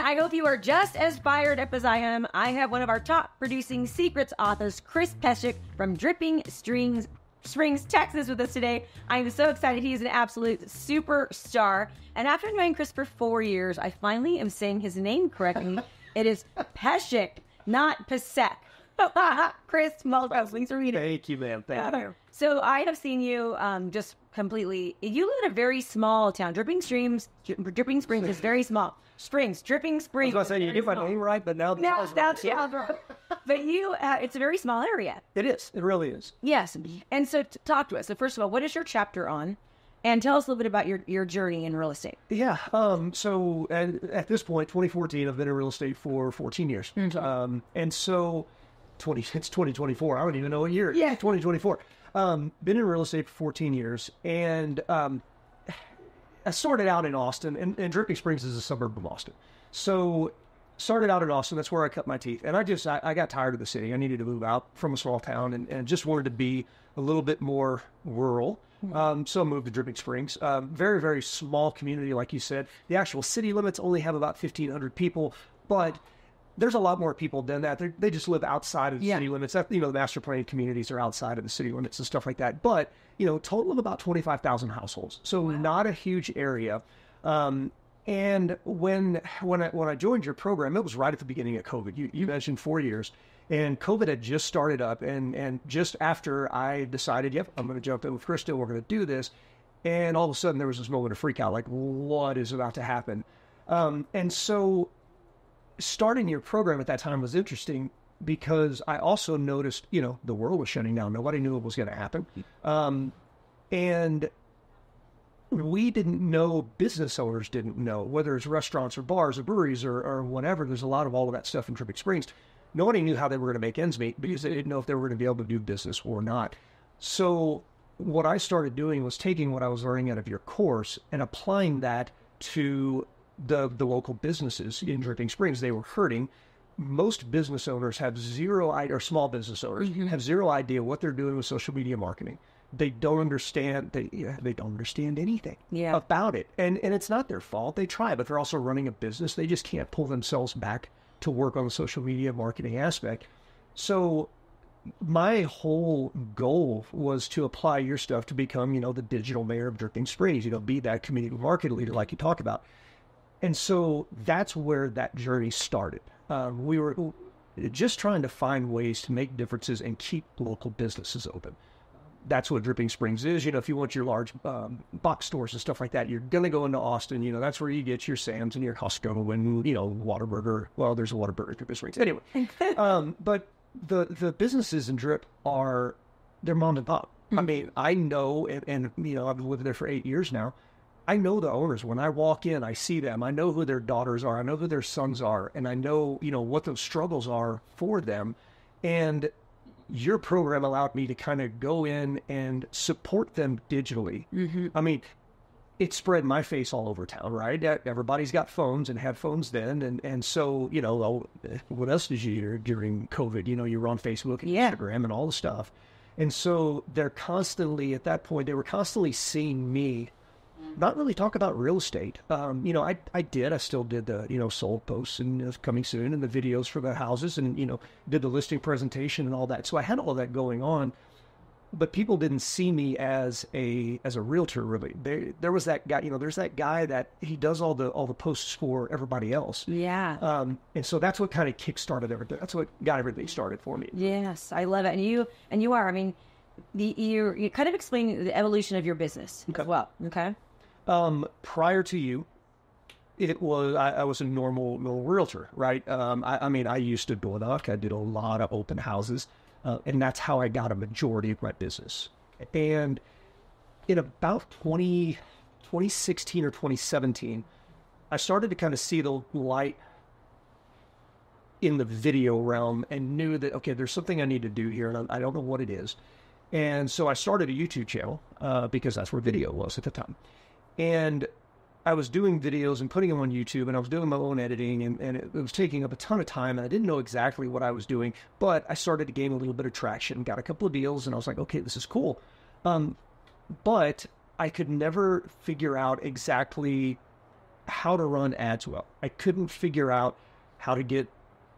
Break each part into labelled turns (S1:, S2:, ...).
S1: I hope you are just as fired up as I am. I have one of our top producing secrets authors, Chris Pesek from Dripping Springs, Texas, with us today. I am so excited. He is an absolute superstar. And after knowing Chris for 4 years, I finally am saying his name correctly. It is Pesek, not Pesek. Chris, thanks for reading.
S2: Thank you, man. Thank you.
S1: So I have seen you just completely. You live in a very small town. Dripping Springs is very small. Dripping Springs.
S2: I was going to say, you get my name right, but now
S1: that's But you, it's a very small area.
S2: It is. It really is.
S1: Yes. And so talk to us. So first of all, what is your chapter on? And tell us a little bit about your journey in real estate.
S2: Yeah. So at this point, 2014, I've been in real estate for 14 years. Mm-hmm. And so it's 2024. I don't even know what year. Yeah. 2024. Been in real estate for 14 years. And I started out in Austin, and Dripping Springs is a suburb of Austin. So started out in Austin. That's where I cut my teeth. And I got tired of the city. I needed to move out from a small town and just wanted to be a little bit more rural. So I moved to Dripping Springs. Very, very small community, like you said. The actual city limits only have about 1,500 people, but there's a lot more people than that. They just live outside of the city limits. The master plan communities are outside of the city limits and stuff like that. But, total of about 25,000 households. So not a huge area. And when I joined your program, it was right at the beginning of COVID. You mentioned 4 years. And COVID had just started up, and just after I decided, yep, I'm going to jump in with Krista, we're going to do this, and all of a sudden there was this moment of freak out, like, what is about to happen? And so starting your program at that time was interesting because I also noticed, the world was shutting down. Nobody knew what was going to happen. And we didn't know, business owners didn't know, whether it's restaurants or bars or breweries or whatever. There's a lot of all of that stuff in Dripping Springs. Nobody knew how they were going to make ends meet because they didn't know if they were going to be able to do business or not. So what I started doing was taking what I was learning out of your course and applying that to the local businesses in Dripping Springs. They were hurting. Most business owners have zero idea, or small business owners have zero idea what they're doing with social media marketing. They don't understand. They don't understand anything about it, and it's not their fault. They try, but they're also running a business. They just can't pull themselves back to work on the social media marketing aspect. So my whole goal was to apply your stuff to become, the digital mayor of Dripping Springs, be that community market leader like you talk about. And so that's where that journey started. We were just trying to find ways to make differences and keep local businesses open. That's what Dripping Springs is. If you want your large box stores and stuff like that, you're going to go into Austin. That's where you get your Sam's and your Costco and, Whataburger. Well, there's a Whataburger in Dripping Springs. Anyway, but the businesses in Drip they're mom and pop. I mean, I know, and I've been living there for 8 years now. I know the owners. When I walk in, I see them. I know who their daughters are. I know who their sons are. And I know, what those struggles are for them. And your program allowed me to kind of go in and support them digitally. Mm-hmm. I mean, it spread my face all over town, right? Everybody's got phones and had phones then. And so, what else did you hear during COVID? You were on Facebook and Instagram and all the stuff. And so they're constantly, at that point, they were constantly seeing me not really talk about real estate. I still did the, sold posts and coming soon and the videos for the houses and, did the listing presentation and all that. So I had all that going on, but people didn't see me as a realtor really. There was that guy, there's that guy that he does all the posts for everybody else. Yeah. And so that's what kind of kickstarted everything. That's what got everything started for me.
S1: Yes. I love it. And you are, I mean, you're kind of explaining the evolution of your business as well. Okay.
S2: Prior to you, it was, I was a normal realtor, right? I used to door knock. I did a lot of open houses, and that's how I got a majority of my business. And in about 2016 or 2017, I started to kind of see the light in the video realm and knew that, okay, there's something I need to do here, and I don't know what it is. And so I started a YouTube channel, because that's where video was at the time. And I was doing videos and putting them on YouTube, and I was doing my own editing, and it was taking up a ton of time, and I didn't know exactly what I was doing, but I started to gain a little bit of traction, got a couple of deals, and I was like, okay, this is cool. But I could never figure out exactly how to run ads well. I couldn't figure out how to get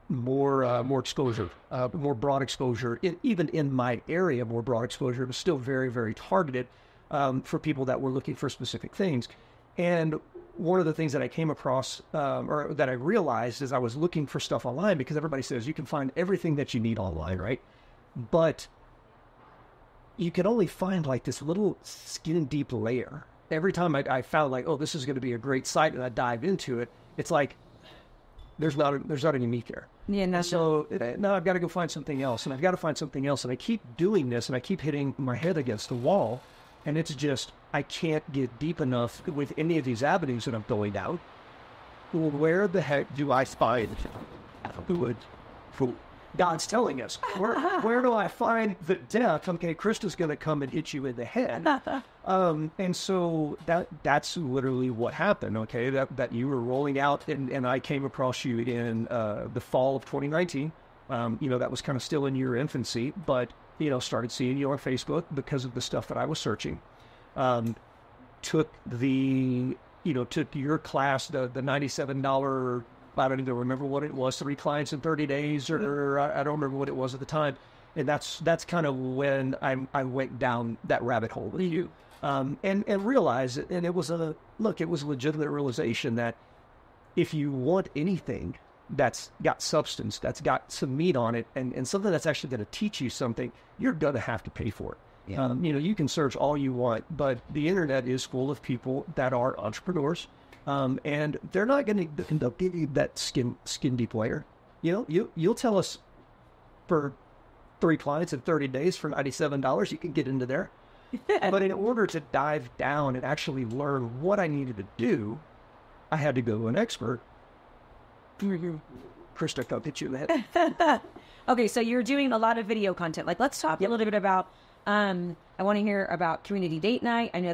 S2: more exposure, more broad exposure, even in my area, more broad exposure. It was still very, very targeted for people that were looking for specific things. And one of the things that I came across, or that I realized as I was looking for stuff online, because everybody says you can find everything that you need online, right? But you can only find like this little skin deep layer. Every time I found like, oh, this is going to be a great site, and I dive into it, it's like there's not any meat there.
S1: Yeah, no.
S2: So now I've got to go find something else, and I've got to find something else, and I keep doing this, and I keep hitting my head against the wall, and it's just I can't get deep enough with any of these avenues that I'm going down. Well, where the heck do I find good food? God's telling us, where do I find the depth? Okay, Krista's going to come and hit you in the head. And so that's literally what happened, okay, that you were rolling out, and I came across you in the fall of 2019. That was kind of still in your infancy, but, started seeing you on Facebook because of the stuff that I was searching. Took your class, the $97, I don't even remember what it was, 3 clients in 30 days, or I don't remember what it was at the time. And that's kind of when I went down that rabbit hole with you, and realized it. And it was a legitimate realization that if you want anything that's got substance, that's got some meat on it, and something that's actually going to teach you something, you're going to have to pay for it. Yeah. You can search all you want, but the internet is full of people that are entrepreneurs. And they're not going to give you that skin deep layer. You'll tell us for 3 clients in 30 days for $97, you can get into there. But in order to dive down and actually learn what I needed to do, I had to go to an expert. Krista, come hit you in the head.
S1: Okay, so you're doing a lot of video content. Like, let's talk a little bit about, I want to hear about community date night. I know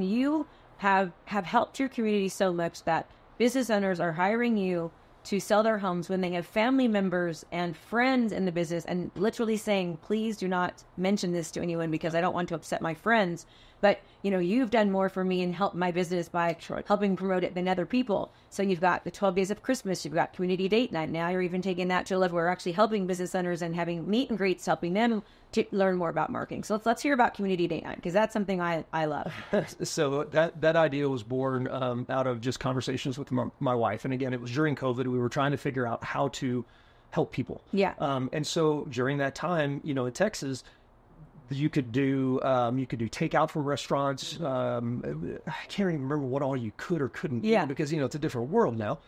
S1: you have helped your community so much that business owners are hiring you to sell their homes when they have family members and friends in the business, and literally saying, please do not mention this to anyone because I don't want to upset my friends. But, you've done more for me and helped my business by helping promote it than other people. So you've got the 12 days of Christmas, you've got community date night. Now you're even taking that to a level where we're actually helping business owners and having meet and greets, helping them to learn more about marketing. So let's hear about community date night, because that's something I love.
S2: So that idea was born out of just conversations with my wife. And again, it was during COVID. We were trying to figure out how to help people.
S1: Yeah.
S2: And so during that time, in Texas, you could do takeout from restaurants. I can't even remember what all you could or couldn't do, because it's a different world now.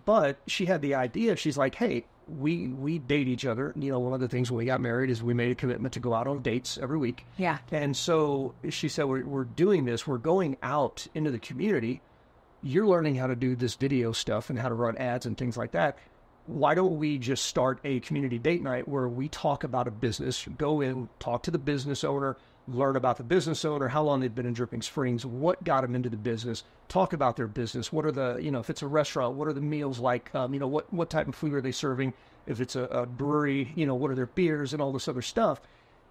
S2: But she had the idea. She's like, hey, we date each other. One of the things when we got married is we made a commitment to go out on dates every week.
S1: Yeah.
S2: And so she said, we're doing this. We're going out into the community. You're learning how to do this video stuff and how to run ads and things like that. Why don't we just start a community date night where we talk about a business, go in, talk to the business owner, learn about the business owner, how long they've been in Dripping Springs, what got them into the business, talk about their business, what are the, if it's a restaurant, what are the meals like, what type of food are they serving, if it's a brewery, what are their beers and all this other stuff.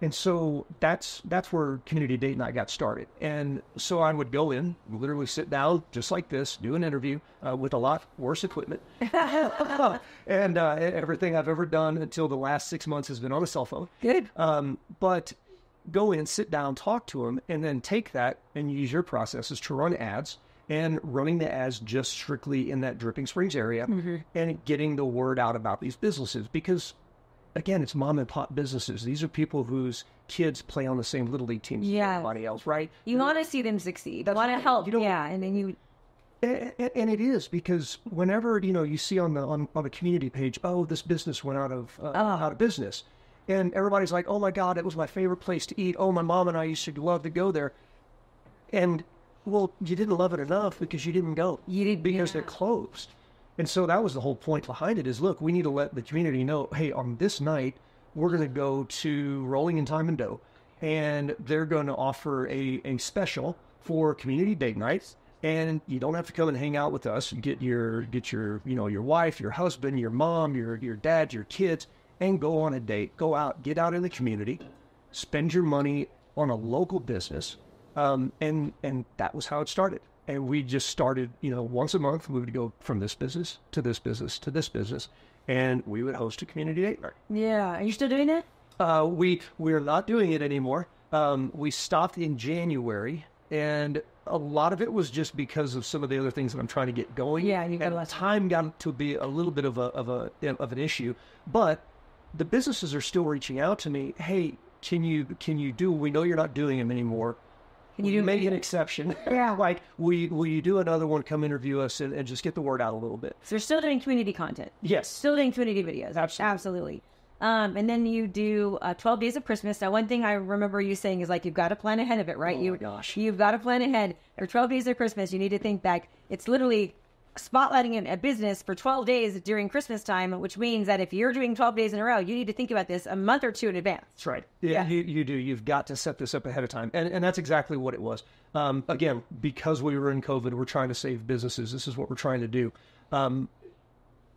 S2: And so that's where community date night got started. And so I would go in, literally sit down just like this, do an interview with a lot worse equipment. And everything I've ever done until the last 6 months has been on a cell phone.
S1: Good.
S2: But go in, sit down, talk to them, and then take that and use your processes to run ads, and running the ads just strictly in that Dripping Springs area, and getting the word out about these businesses. Because again, it's mom and pop businesses. These are people whose kids play on the same Little League teams as everybody else, right?
S1: You want to see them succeed. You want to help. And then you...
S2: And it is, because whenever, you see on the community page, oh, this business went out of business. And everybody's like, oh my God, it was my favorite place to eat. Oh, my mom and I used to love to go there. And, well, you didn't love it enough because you didn't go. You didn't, because they're closed. And so that was the whole point behind it, is, look, we need to let the community know, hey, on this night, we're going to go to Rolling in Time and Dough, and they're going to offer a special for community date nights. And you don't have to come and hang out with us. Get your your wife, your husband, your mom, your dad, your kids, and go on a date. Go out, get out in the community, spend your money on a local business. And that was how it started. And we just started, once a month, we would go from this business to this business to this business, and we would host a community date night.
S1: Yeah. Are you still doing that?
S2: We're not doing it anymore. We stopped in January, and a lot of it was just because of some of the other things that I'm trying to get going.
S1: Yeah, you got
S2: and time got to be a little bit of an issue. But the businesses are still reaching out to me. Hey, can you do? We know you're not doing them anymore. Can you make an exception?
S1: Yeah.
S2: Like, will you do another one? Come interview us and just get the word out a little bit.
S1: So you're still doing community content.
S2: Yes.
S1: Still doing community videos.
S2: Absolutely.
S1: And then you do 12 days of Christmas. Now, one thing I remember you saying is like, you've got to plan ahead of it, right?
S2: Oh my gosh.
S1: You've got to plan ahead. For 12 days of Christmas, you need to think back. It's literally spotlighting a business for 12 days during Christmas time, which means that if you're doing 12 days in a row, you need to think about this a month or two in advance.
S2: That's right. Yeah. You do. You've got to set this up ahead of time. And that's exactly what it was. Again, because we were in COVID, we're trying to save businesses. This is what we're trying to do.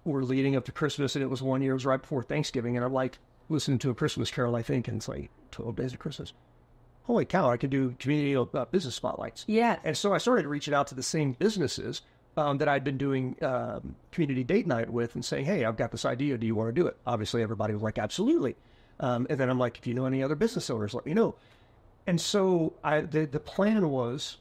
S2: We're leading up to Christmas, and it was one year, it was right before Thanksgiving, and I'm like listening to a Christmas carol, I think, and it's like 12 days of Christmas. Holy cow, I could do community business spotlights.
S1: Yeah.
S2: And so I started reaching out to the same businesses that I'd been doing community date night with and saying, hey, I've got this idea. Do you want to do it? Obviously, everybody was like, absolutely. And then I'm like, if you know any other business owners, let me know. And so the plan was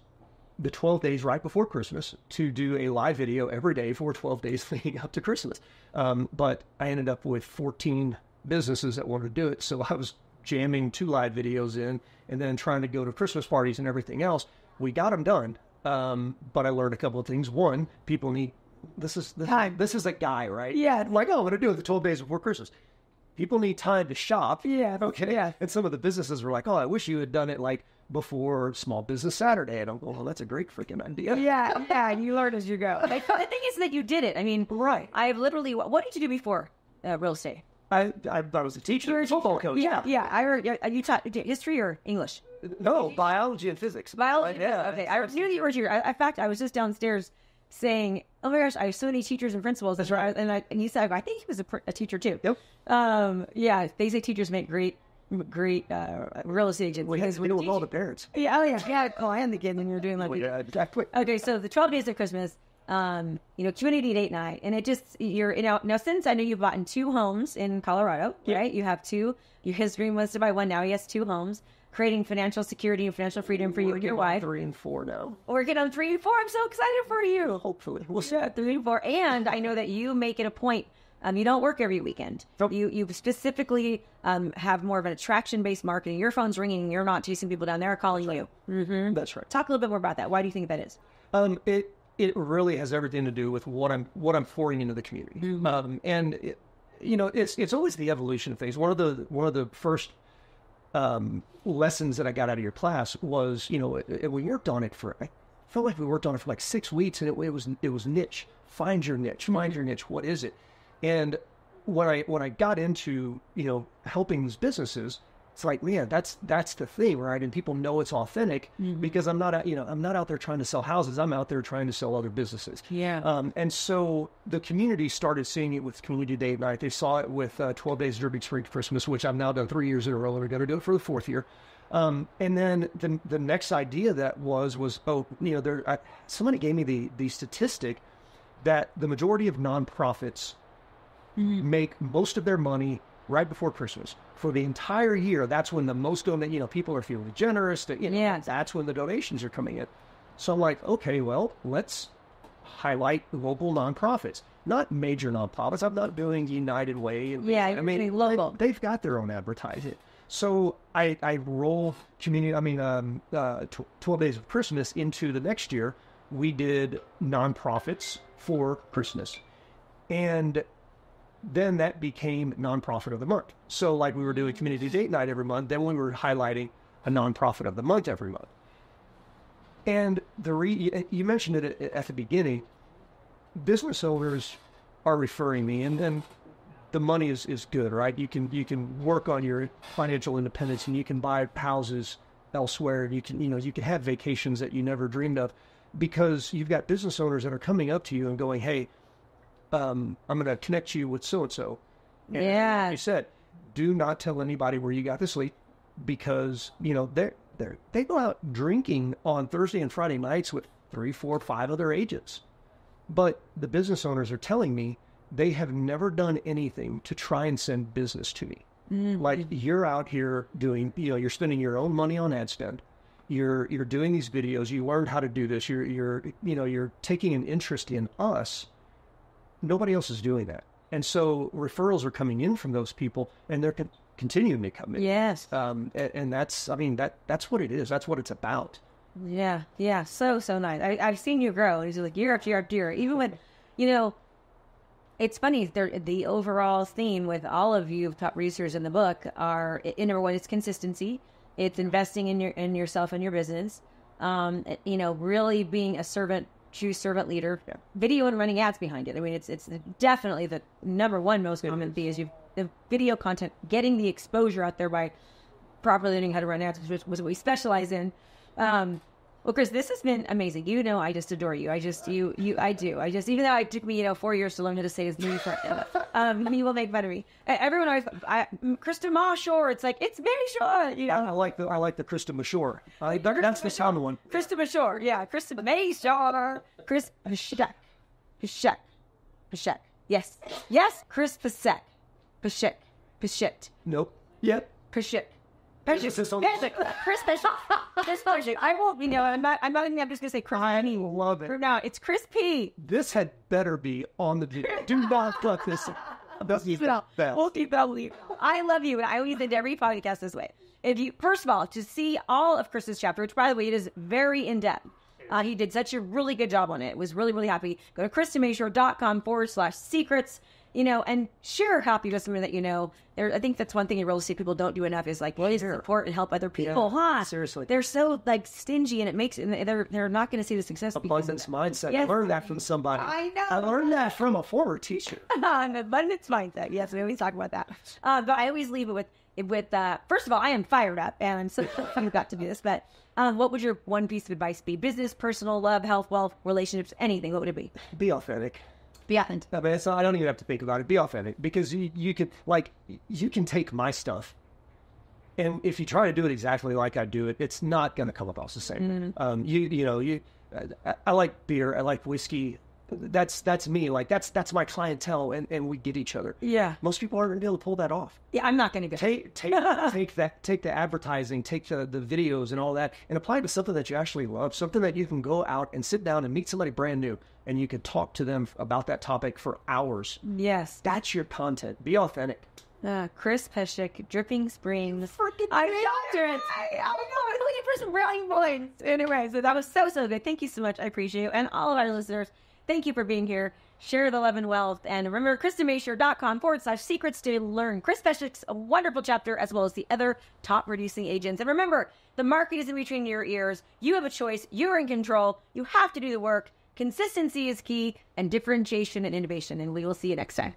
S2: the 12 days right before Christmas to do a live video every day for 12 days leading up to Christmas. But I ended up with 14 businesses that wanted to do it. So I was jamming 2 live videos in and then trying to go to Christmas parties and everything else. We got them done. But I learned a couple of things. One, people need, this is a guy, right?
S1: Yeah.
S2: I'm like, oh, I'm going to do it the 12 days before Christmas. People need time to shop.
S1: Yeah.
S2: Okay.
S1: Yeah.
S2: And some of the businesses were like, oh, I wish you had done it like before Small Business Saturday. And I'm going, well, that's a great freaking idea.
S1: Yeah. Yeah. You learn as you go. Like, the thing is that you did it. I mean,
S2: right.
S1: I've literally, what did you do before real estate?
S2: I was a teacher. You were a football coach.
S1: Yeah. Yeah. I heard you taught history or English?
S2: No, biology and physics.
S1: Biology.
S2: Yeah.
S1: Okay. I knew that you were here. In fact, I was just downstairs saying, oh my gosh, I have so many teachers and principals.
S2: That's right.
S1: And you said, I think he was a teacher too.
S2: Yep.
S1: Yeah. They say teachers make great real estate agents.
S2: We know all the parents.
S1: Yeah. Oh yeah. Yeah. Oh, I am the kid when you're doing like.
S2: Yeah, exactly.
S1: Okay. So the 12 days of Christmas, community date night, and it just, now since I know you've bought in 2 homes in Colorado, right? You have 2, his dream was to buy 1. Now he has 2 homes, creating financial security and financial freedom for you and your wife.
S2: 3 and 4 now.
S1: We're getting on 3 and 4. I'm so excited for you.
S2: Hopefully. We'll see.
S1: Yeah, 3 and 4. And I know that you make it a point. You don't work every weekend.
S2: Nope. You
S1: specifically have more of an attraction-based marketing. Your phone's ringing. You're not chasing people down there calling you. Mm-hmm.
S2: That's right.
S1: Talk a little bit more about that. Why do you think that is?
S2: It really has everything to do with what I'm pouring into the community. Mm-hmm. And it's always the evolution of things. One of the first lessons that I got out of your class was, we worked on it I felt like we worked on it for like 6 weeks, and it was niche. Find your niche. Find your niche. What is it? And when I got into helping these businesses, it's like, man, that's the thing, right? And people know it's authentic because I'm not out there trying to sell houses. I'm out there trying to sell other businesses.
S1: Yeah.
S2: And so the community started seeing it with community date night. They saw it with 12 Days Dripping Spring Christmas, which I've now done 3 years in a row, and we're going to do it for the 4th year. And then the next idea that was somebody gave me the statistic that the majority of nonprofits make most of their money right before Christmas. For the entire year, that's when the most people are feeling generous. That's when the donations are coming in. So I'm like, okay, well, let's highlight local nonprofits, not major nonprofits. I'm not doing United Way.
S1: Local.
S2: They've got their own advertising. So I roll 12 Days of Christmas into the next year. We did nonprofits for Christmas, and then that became nonprofit of the month. So like we were doing community date night every month, then we were highlighting a nonprofit of the month every month. And you mentioned it at the beginning, business owners are referring me, and then the money is good, right? You can work on your financial independence, and you can buy houses elsewhere, and you can have vacations that you never dreamed of, because you've got business owners that are coming up to you and going, hey, I'm going to connect you with so-and-so. And
S1: yeah.
S2: Like you said, do not tell anybody where you got this lead, because, they go out drinking on Thursday and Friday nights with 3, 4, 5 other agents. But the business owners are telling me they have never done anything to try and send business to me. Like, you're out here doing, you're spending your own money on ad spend. You're doing these videos. You learned how to do this. You're taking an interest in us. Nobody else is doing that. And so referrals are coming in from those people, and they're continuing to come in.
S1: Yes.
S2: And that's, that's what it is. That's what it's about.
S1: Yeah. Yeah. So nice. I've seen you grow. It's like year after year after year. Even when, it's funny, the overall theme with all of you top researchers in the book are, number one, it's consistency. It's investing in yourself and your business. Really being a true servant leader. Yeah. Video and running ads behind it. I mean, it's definitely the number one most common thing is the video content, getting the exposure out there by properly learning how to run ads, which was what we specialize in. Well, Chris, this has been amazing. I just adore you. I do. Even though it took me, 4 years to learn how to say his name, you will make fun of me. Everyone always, Krista Mashore. It's like, it's Mashore.
S2: I like the Krista Mashore. That's the sound one.
S1: Krista Mashore. Yeah, Krista Mashore. Chris Pesek. Yes. Chris Pesek. Pesek.
S2: Nope. Yep.
S1: Pesek. Chris Pesek. I won't, I'm just going to say Chris.
S2: I love it.
S1: For now, it's Chris P.
S2: This had better be on the video. Do not cut this.
S1: We'll keep that. I love you, and I always end every podcast this way. First of all, to see all of Chris's chapter, which, by the way, it is very in-depth. He did such a really good job on it. Was really, really happy. Go to KristaMashore.com/secrets. And share a copy with someone that you know. I think that's one thing in real estate people don't do enough is really support and help other people.
S2: Yeah, seriously.
S1: They're so stingy, and they're not going to see the success.
S2: Abundance mindset. Yes. I learned that from somebody.
S1: I know.
S2: I learned that from a former teacher.
S1: An abundance mindset. Yes, we always talk about that. But I always leave it with first of all, I am fired up, and I'm so you got to do this. But what would your one piece of advice be? Business, personal, love, health, wealth, relationships, anything. What would it be?
S2: Be authentic.
S1: Be authentic.
S2: I don't even have to think about it. Be authentic, because you can take my stuff, and if you try to do it exactly like I do it, it's not going to come across the same. Mm-hmm. I like beer. I like whiskey. That's me. That's my clientele, and we get each other.
S1: Yeah.
S2: Most people aren't going to be able to pull that off.
S1: Yeah, I'm not going to go.
S2: Take the advertising, take the videos and all that, and apply it to something that you actually love, something that you can go out and sit down and meet somebody brand new, and you can talk to them about that topic for hours.
S1: Yes.
S2: That's your content. Be authentic.
S1: Chris Pesek, Dripping Springs. I'm doctorate. I know. I'm looking for some brownie points. Anyway, so that was so good. Thank you so much. I appreciate you. And all of our listeners, thank you for being here. Share the love and wealth. And remember, KristaMashore.com/secrets to learn Chris Pesek's wonderful chapter, as well as the other top producing agents. And remember, the market is in between your ears. You have a choice. You're in control. You have to do the work. Consistency is key, and differentiation and innovation. And we will see you next time.